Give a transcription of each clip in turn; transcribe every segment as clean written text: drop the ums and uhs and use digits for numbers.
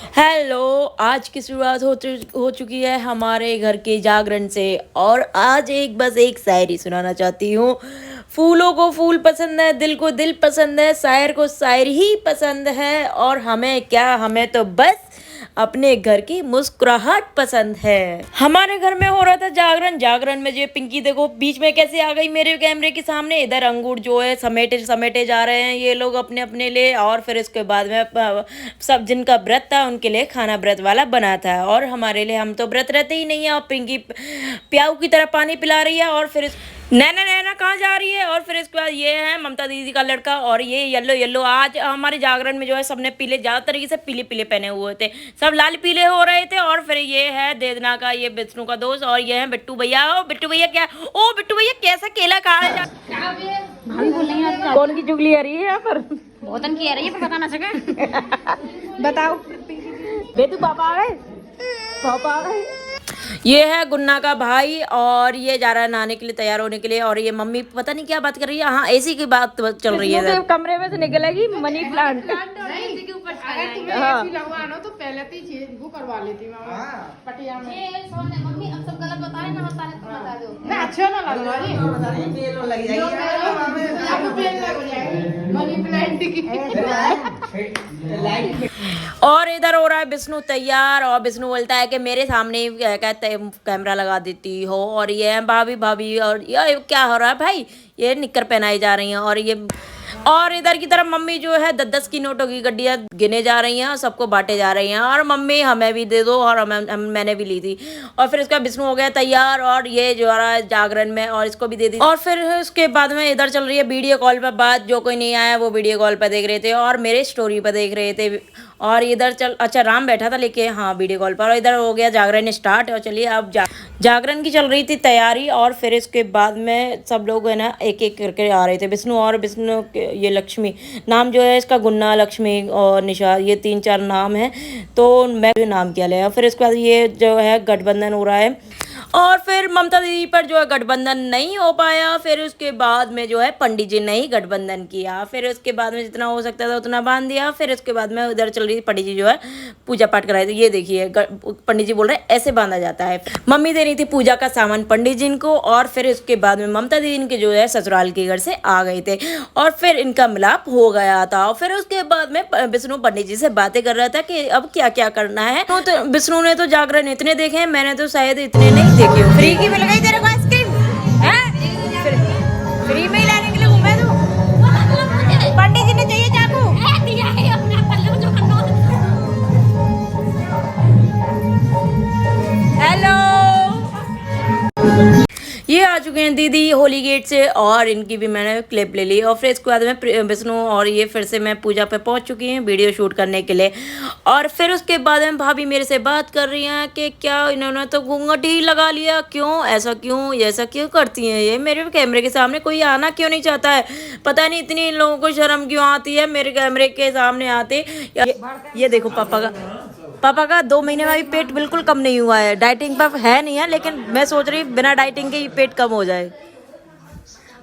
Hello. आज की शुरुआत हो चुकी है हमारे घर के जागरण से। और आज बस एक शायरी सुनाना चाहती हूँ। फूलों को फूल पसंद है, दिल को दिल पसंद है, शायर को शायर ही पसंद है, और हमें क्या, हमें तो बस अपने घर की मुस्कुराहट पसंद है। हमारे घर में हो रहा था जागरण। जागरण में ये पिंकी देखो बीच में कैसे आ गई मेरे कैमरे के सामने। इधर अंगूर जो है समेटे समेटे जा रहे हैं ये लोग अपने अपने लिए। और फिर इसके बाद में सब जिनका व्रत था उनके लिए खाना व्रत वाला बना था, और हमारे लिए, हम तो व्रत रहते ही नहीं है। और पिंकी प्याऊ की तरह पानी पिला रही है। और फिर नैना नैना कहाँ जा रही है। और फिर इसके बाद ये है ममता दीदी का लड़का, और ये येलो येलो। आज हमारे जागरण में जो है सबने पीले, ज्यादा तरीके से पीले पीले पहने हुए थे, सब लाल पीले हो रहे थे। और फिर ये है देदना का, ये विष्णु का दोस्त, और ये है बिट्टू भैया। ओ बिट्टू भैया क्या, ओ बिट्टू भैया कैसा केला खा रहे हैं। कौन की चुगली आ रही है यहाँ पर? बहुतन की आ रही है पर बता ना सके। बताओ बेटू, पापा आ गए, पापा आ गए। ये है गुन्ना का भाई, और ये जा रहा है नहाने के लिए, तैयार होने के लिए। और ये मम्मी पता नहीं क्या बात कर रही है। हाँ, एसी की बात चल रही है। कमरे में से निकलेगी मनी प्लांट। हाँ, तो पहले तो वो करवा लेती पटिया में। मम्मी अब सब गलत बताए ना, बता दो ना अच्छा ना लग रहा मनी प्लांट की। और इधर हो रहा है विष्णु तैयार, और विष्णु बोलता है कि मेरे सामने ही कहते कैमरा लगा देती हो। और ये है भाभी भाभी, और ये क्या हो रहा है भाई, ये निक्कर पहनाई जा रही हैं। और इधर की तरफ मम्मी जो है 10-10 की नोटों की गड्डियाँ गिने जा रही हैं, सबको बांटे जा रही हैं। और मम्मी हमें भी दे दो, और मैंने भी ली थी। और फिर इसका विष्णु हो गया तैयार, और ये जो आ रहा है जागरण में, और इसको भी दे दी। और फिर उसके बाद में इधर चल रही है वीडियो कॉल पर बात। जो कोई नहीं आया वो वीडियो कॉल पर देख रहे थे, और मेरे स्टोरी पर देख रहे थे। और इधर अच्छा राम बैठा था लेके, हाँ, वीडियो कॉल पर। और इधर हो गया जागरण स्टार्ट। और चलिए अब जागरण की चल रही थी तैयारी। और फिर इसके बाद में सब लोग है ना एक एक करके आ रहे थे। विष्णु, और विष्णु ये लक्ष्मी नाम जो है इसका, गुन्ना, लक्ष्मी और निशा, ये 3-4 नाम है। तो मैं नाम क्या लिया। फिर इसके बाद ये जो है गठबंधन हो रहा है। और फिर ममता दीदी पर जो है गठबंधन नहीं हो पाया। फिर उसके बाद में जो है पंडित जी ने ही गठबंधन किया। फिर उसके बाद में जितना हो सकता था उतना बांध दिया। फिर उसके बाद में उधर चल रही थी, पंडित जी जो है पूजा पाठ कराए थे। ये देखिए पंडित जी बोल रहे हैं ऐसे बांधा जाता है। मम्मी दे रही थी पूजा का सामान पंडित जी को। और फिर उसके बाद में ममता दीदी के जो है ससुराल के घर से आ गए थे, और फिर इनका मिलाप हो गया था। और फिर उसके बाद में विष्णु पंडित जी से बातें कर रहा था कि अब क्या क्या करना है। तो विष्णु ने तो जागरण इतने देखे हैं, मैंने तो शायद इतने नहीं देखे हो। फ्री की मिल गई तेरे को आइसक्रीम? फ्री में ही लाने के लिए घूमे तू? पंडित जी ने चाहिए चाकू? हेलो, ये आ चुके हैं दीदी होली गेट से, और इनकी भी मैंने क्लिप ले ली। और फिर इसके बाद में विष्णु और ये फिर से मैं पूजा पे पहुंच चुकी हैं वीडियो शूट करने के लिए। और फिर उसके बाद में भाभी मेरे से बात कर रही हैं कि क्या इन्होंने तो घूंघट ही लगा लिया, क्यों ऐसा, क्यों ऐसा क्यों करती हैं ये, मेरे कैमरे के सामने कोई आना क्यों नहीं चाहता है, पता नहीं इतनी इन लोगों को शर्म क्यों आती है मेरे कैमरे के सामने आते। ये देखो पापा का 2 महीने में भी पेट बिल्कुल कम नहीं हुआ है। डाइटिंग पर है नहीं है, लेकिन मैं सोच रही बिना डाइटिंग के ही पेट कम हो जाए।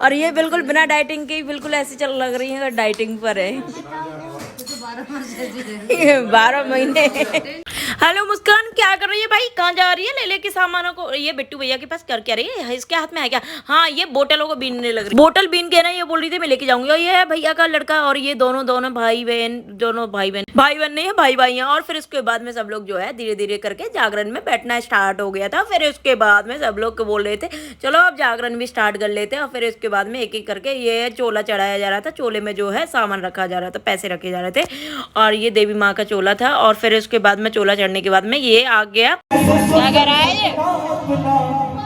और ये बिल्कुल बिना डाइटिंग के ही बिल्कुल ऐसी चल लग रही है अगर डाइटिंग पर है। 12 महीने। हेलो मुस्कान, क्या कर रही है भाई, कहाँ जा रही है ले लेके सामानों को? ये बिट्टू भैया के पास कर क्या रही है, इसके हाथ में है क्या? हाँ, ये बोतलों को बीनने लग रही, बोतल बीन के ना ये बोल रही थी मैं लेके जाऊंगी। और ये है भैया का लड़का, और ये दोनों भाई बहन नहीं है, भाई भाई हैं। और फिर उसके बाद में सब लोग जो है धीरे धीरे करके जागरण में बैठना स्टार्ट हो गया था। फिर उसके बाद में सब लोग बोल रहे थे चलो अब जागरण भी स्टार्ट कर लेते हैं। और फिर उसके बाद में एक एक करके ये चोला चढ़ाया जा रहा था। चोले में जो है सामान रखा जा रहा था, पैसे रखे जा रहे थे, और ये देवी माँ का चोला था। और फिर उसके बाद में चोला चढ़ने के बाद में ये आ गया, क्या कह रहा है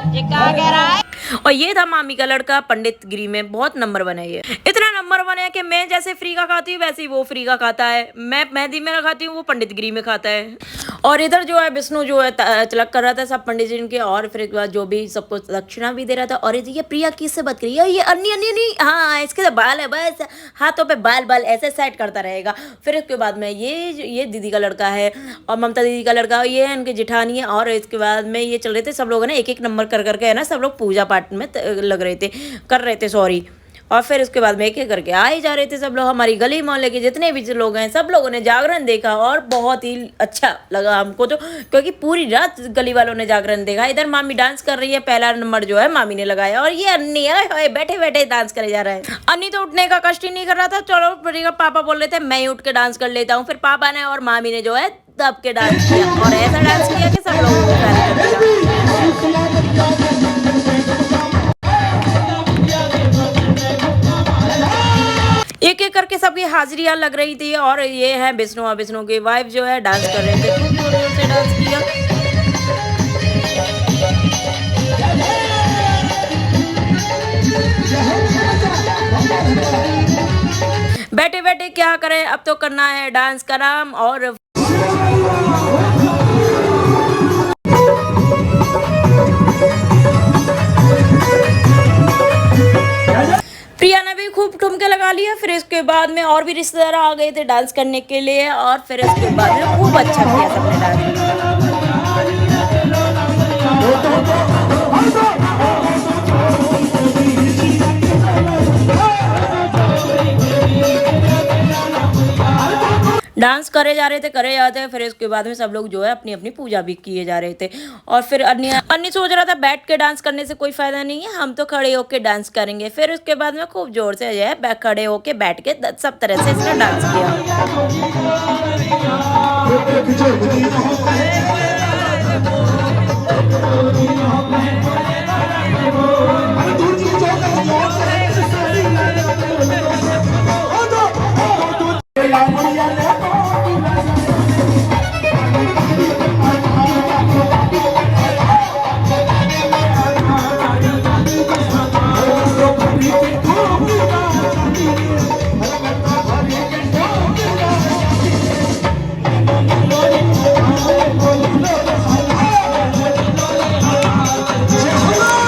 ये क्या कह रहा है। और ये था मामी का लड़का, पंडित गिरी में बहुत नंबर 1 है। ये इतना नंबर 1 है कि मैं जैसे फ्री का खाती हूँ वैसे ही वो फ्री का खाता है। मैं मेहंदी में खाती हूँ, वो पंडित गिरी में खाता है। और इधर जो है विष्णु जो है तिलक कर रहा था सब पंडित जी के। और फिर जो भी सबको दक्षिणा भी दे रहा था। और ये प्रिया किससे बात करी, ये अन्नी अन्नी नहीं, हाँ इसके तो बाल है, बस हाथों पे बाल ऐसे सेट करता रहेगा। फिर इसके बाद में ये दीदी का लड़का है, और ममता दीदी का लड़का, ये है इनकी जेठानी है। और इसके बाद में ये चल रहे थे सब लोग है ना एक एक नंबर कर करके है ना सब लोग पूजा पाठ में लग रहे थे, कर रहे थे, सॉरी। और फिर उसके बाद में एक एक करके आए जा रहे थे सब लोग। हमारी गली मोहल्ले के जितने भी लोग हैं सब लोगों ने जागरण देखा और बहुत ही अच्छा लगा हमको तो, क्योंकि पूरी रात गली वालों ने जागरण देखा। इधर मामी डांस कर रही है, पहला नंबर जो है मामी ने लगाया और ये अन्नी है बैठे बैठे डांस करे जा रहा है। अन्नी तो उठने का कष्ट ही नहीं कर रहा था। चलो पापा बोल रहे थे मैं ही उठ के डांस कर लेता हूँ, फिर पापा ने और मामी ने जो है दब के डांस किया और ऐसा डांस किया कि सब लोगों को फैल कर दिया। एक एक करके सबकी हाजिरियां लग रही थी और ये है विष्णु और विष्णु की वाइफ जो है डांस कर रहे थे, खूब जोर जोर से डांस किया। बैठे बैठे क्या करें, अब तो करना है डांस का नाम। और प्रिया ने भी खूब ठुमके लगा लिया। फिर इसके बाद में और भी रिश्तेदार आ गए थे डांस करने के लिए और फिर इसके बाद में खूब अच्छा किया सबने डांस। डांस करे जा रहे थे फिर इसके बाद में सब लोग जो है अपनी अपनी पूजा भी किए जा रहे थे। और फिर अन्नी सोच रहा था बैठ के डांस करने से कोई फायदा नहीं है, हम तो खड़े होके डांस करेंगे। फिर उसके बाद में खूब जोर से जो है खड़े होके बैठ के सब तरह से इसने डांस किया।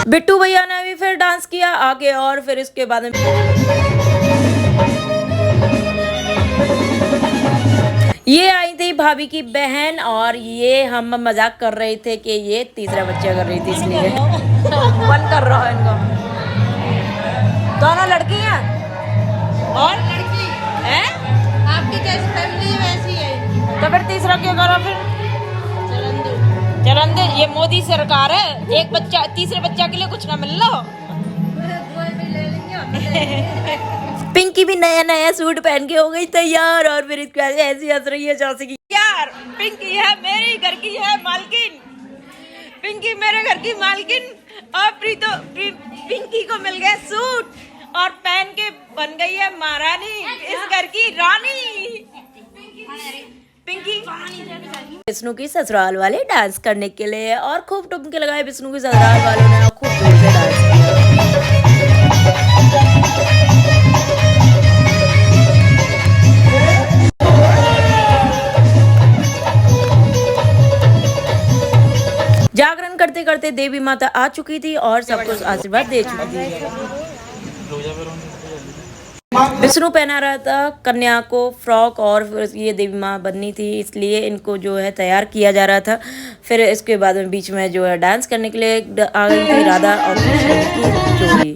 बिट्टू भैया ने भी फिर डांस किया आगे और फिर इसके बाद में ये आई थी भाभी की बहन और ये हम मजाक कर रहे थे कि ये तीसरा बच्चा कर रही थी इसलिए मन कर रहा है इनको। दोनों लड़की हैं और लड़की है आपकी जैसी फैमिली वैसी है तो फिर तीसरा क्यों करो फिर? चलन दे, ये मोदी सरकार है, एक बच्चा तीसरे बच्चा के लिए कुछ ना मिल लो। पिंकी भी नया नया सूट पहन के हो गई तैयार और फिर इसके बाद ऐसी हंस रही है जैसे कि यार पिंकी है मेरे घर की है मालकिन, पिंकी मेरे घर की मालकिन। और पिंकी को मिल गया सूट और पहन के बन गई है महारानी, इस घर की रानी। पिंकी विष्णु की ससुराल वाले डांस करने के लिए और खूब ठुमके लगाए विष्णु की ससुराल वालों ने और खूब जोर से डांस किया। जागरण करते करते देवी माता आ चुकी थी और सबको आशीर्वाद दे चुकी थी। विष्णु पहना रहा था कन्या को फ्रॉक और ये देवी माँ बननी थी, इसलिए इनको जो है तैयार किया जा रहा था। फिर इसके बाद में बीच में जो है डांस करने के लिए आ गई थी राधा और कृष्ण की जोड़ी।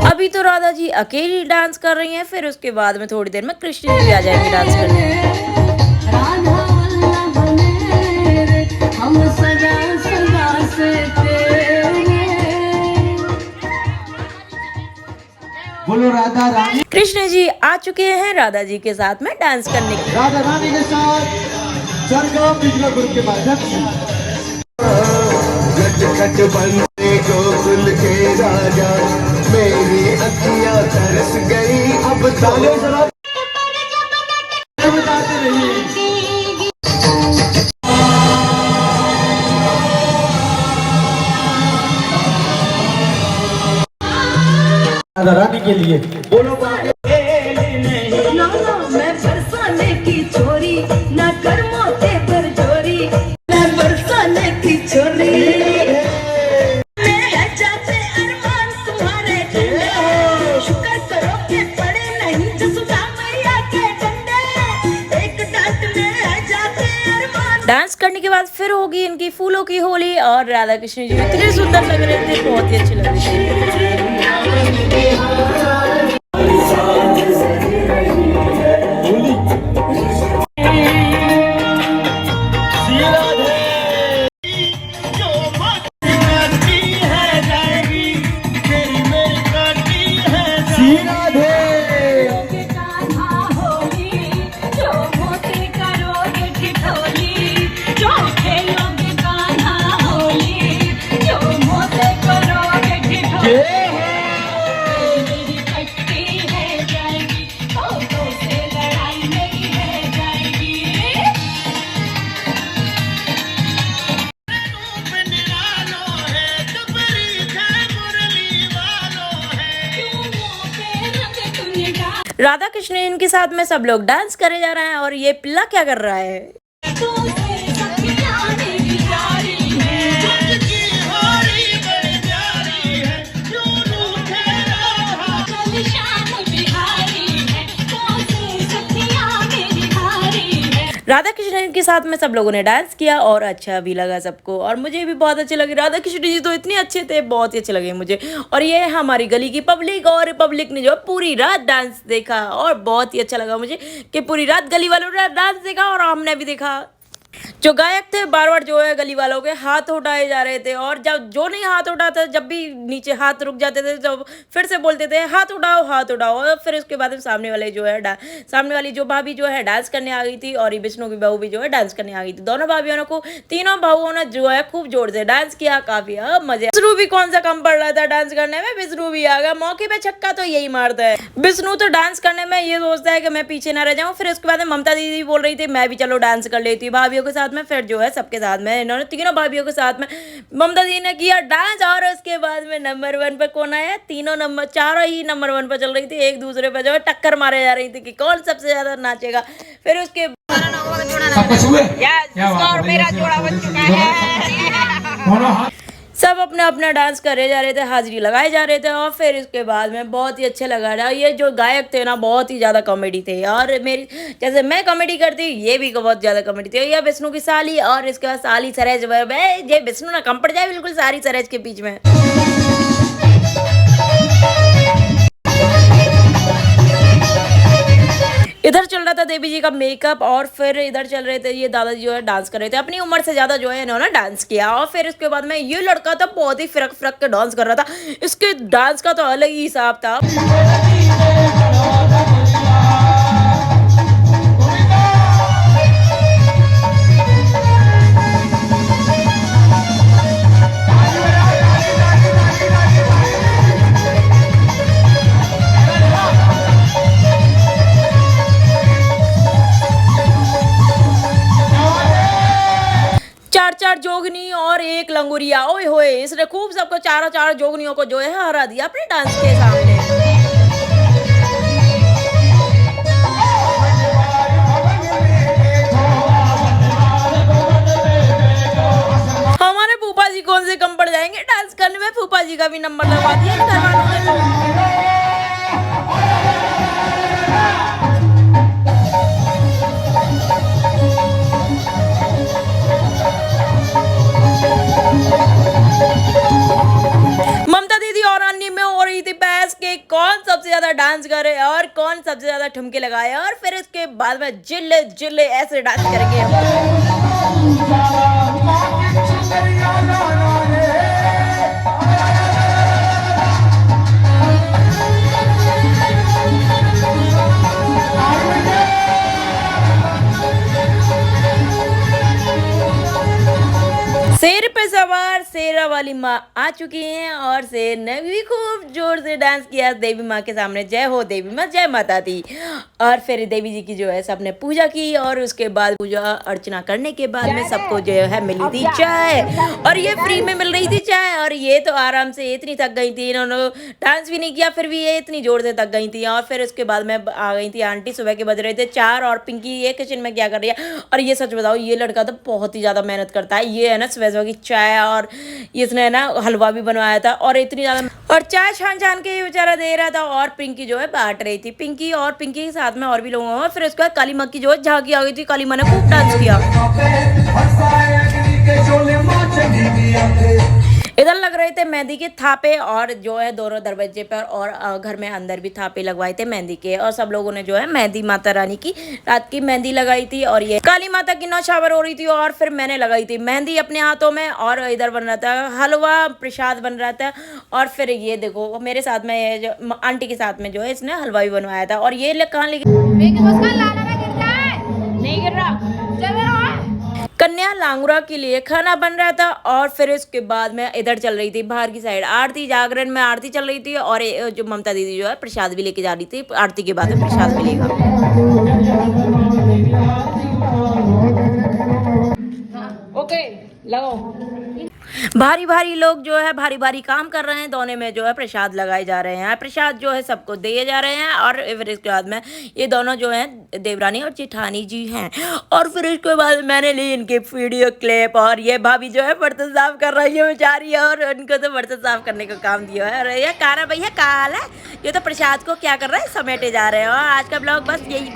अभी तो राधा जी अकेली डांस कर रही हैं, फिर उसके बाद में थोड़ी देर में कृष्ण जी भी आ जाएंगे डांस करने। बोलो राधा रानी। कृष्ण जी आ चुके हैं राधा जी के साथ में डांस करने के। राधा रानी के साथ सरगम बिजला गुरु के माध्यम से खट बनते गोकुल के राजा, मेरी अखियां तरस गई अब ताले जरा बताते रहिए। राधा रानी के लिए बोलो ना मैं बरसाने की छोरी ना कर मोते पर जोरी, मैं बरसाने की छोरी मैं जाते अरमान तुम्हारे शुक्र करो के पड़े नहीं इनकी फूलों की होली और राधा कृष्ण जी इतने सुंदर लग रहे थे, बहुत ही अच्छे लग रहे थे। राधा कृष्ण इनके साथ में सब लोग डांस करे जा रहे हैं और ये पिल्ला क्या कर रहा है। राधा कृष्ण के साथ में सब लोगों ने डांस किया और अच्छा भी लगा सबको, और मुझे भी बहुत अच्छे लगे। राधा कृष्ण जी तो इतने अच्छे थे, बहुत ही अच्छे लगे मुझे। और ये है हमारी गली की पब्लिक, और पब्लिक ने जो पूरी रात डांस देखा और बहुत ही अच्छा लगा मुझे कि पूरी रात गली वालों ने डांस देखा और हमने भी देखा। जो गायक थे बार बार जो है गली वालों के हाथ उठाए जा रहे थे, और जब जो नहीं हाथ उठाता, जब भी नीचे हाथ रुक जाते थे तो फिर से बोलते थे हाथ उठाओ हाथ उठाओ। और फिर उसके बाद सामने वाले जो है सामने वाली जो भाभी जो है डांस करने आ गई थी, और ये विष्णु की बहू भी जो है डांस करने आ गई थी। दोनों भाभीयों को, तीनों भावों ने जो है खूब जोर से डांस किया, काफी मजे। विष्णु भी कौन सा कम पड़ रहा था डांस करने में, विष्णु भी आ गया मौके पे, छक्का तो यही मारता है। विष्णु तो डांस करने में ये सोचता है कि मैं पीछे ना रह जाऊं। फिर उसके बाद ममता दीदी बोल रही थी मैं भी चलो डांस कर लेती भाभीियों के साथ में। फिर जो है सबके साथ में इन्होंने तीनों भाभीियों के साथ में ममता दी ने किया डांस। और उसके बाद में नंबर 1 पर कौन आया, चारों ही नंबर 1 पर चल रही थी, एक दूसरे पर जो है टक्कर मारे जा रही थी कि कौन सबसे ज्यादा नाचेगा। फिर उसके सब अपना अपना डांस करे जा रहे थे, हाजिरी लगाए जा रहे थे। और फिर इसके बाद में बहुत ही अच्छे लगा रहा। ये जो गायक थे ना बहुत ही ज़्यादा कॉमेडी थे, और मेरी जैसे मैं कॉमेडी करती ये भी बहुत ज़्यादा कॉमेडी थी। ये विष्णु की साली, और इसके बाद साली सरेज, ये विष्णु ना कम पड़ जाए बिल्कुल सारी सरेज के बीच में। इधर चल रहा था देवी जी का मेकअप, और फिर इधर चल रहे थे ये दादाजी जो है डांस कर रहे थे। अपनी उम्र से ज्यादा जो है इन्होंने डांस किया। और फिर उसके बाद में ये लड़का था बहुत ही फिरक फिरक के डांस कर रहा था, इसके डांस का तो अलग ही हिसाब था। चार जोगनी और एक लंगुरिया, ओए होए, इसने खूब सबको चारों जोगनियों को जो है हरा दिया अपने डांस के सामने। हमारे फूफा जी कौन से कम पड़ जाएंगे डांस करने में, फूफा जी का भी नंबर लगवा दिया घर वालों ने। ममता दीदी और अन्नी में हो रही थी बहस के कौन सबसे ज्यादा डांस करे और कौन सबसे ज्यादा ठुमके लगाए। और फिर इसके बाद में जिले जिले ऐसे डांस करेंगे हम। शेर पे सवार शेरा वाली माँ आ चुकी हैं, और शेर ने भी खूब जोर से डांस किया देवी माँ के सामने। जय हो देवी माँ, जय माता दी। और फिर देवी जी की जो है सबने पूजा की, और उसके बाद पूजा अर्चना करने के बाद में सबको जो है मिली थी चाय, और ये फ्री में मिल रही थी चाय। और ये तो आराम से इतनी थक गई थी, इन्होंने डांस भी नहीं किया फिर भी ये इतनी जोर से थक गई थी। और फिर उसके बाद में आ गई थी आंटी, सुबह के बज रहे थे 4, और पिंकी ये किचन में क्या कर रही है। और ये सच बताओ ये लड़का तो बहुत ही ज़्यादा मेहनत करता है। ये है ना सुबह की चाय, और इसने ना हलवा भी बनवाया था, और इतनी ज्यादा, और चाय छान के बेचारा दे रहा था, और पिंकी जो है बांट रही थी। पिंकी के साथ में और भी लोगों में। फिर उसके बाद काली माँ की जो है झांकी आ गई थी, काली माँ ने खूब डांस किया। इधर लग रहे थे मेहंदी के थापे और जो है दोनों दरवाजे पर और घर में अंदर भी थापे लगवाए थे मेहंदी के। और सब लोगों ने जो है मेहंदी माता रानी की रात की मेहंदी लगाई थी। और ये काली माता की नौछावर हो रही थी और फिर मैंने लगाई थी मेहंदी अपने हाथों में। और इधर बन रहा था हलवा प्रसाद बन रहा था। और फिर ये देखो मेरे साथ में ये जो आंटी के साथ में जो है इसने हलवा भी बनवाया था। और ये कहाँ लेके मुस्कान लाला ना गिर जाए। नहीं गिर रहा। चल रहा है। कन्या लांगुरा के लिए खाना बन रहा था। और फिर इसके बाद में इधर चल रही थी बाहर की साइड आरती, जागरण में आरती चल रही थी। और जो ममता दीदी जो है प्रसाद भी लेके जा रही थी, आरती के बाद में प्रसाद मिलेगा। ओके लगाओ। भारी भारी लोग जो है भारी भारी काम कर रहे हैं। दोनों में जो है प्रसाद लगाए जा रहे हैं। प्रसाद जो है सबको दिए जा रहे हैं। और फिर इसके बाद में ये दोनों जो हैं देवरानी और जेठानी जी हैं। और फिर इसके बाद मैंने ली इनकी वीडियो क्लिप। और ये भाभी जो है बर्तन साफ कर रही है बेचारी। और इनको तो बर्तन साफ करने का काम दिया है। अरे ये कारा भैया काल है, ये तो प्रसाद को क्या कर रहे हैं समेटे जा रहे हैं। और आज का ब्लॉग बस यही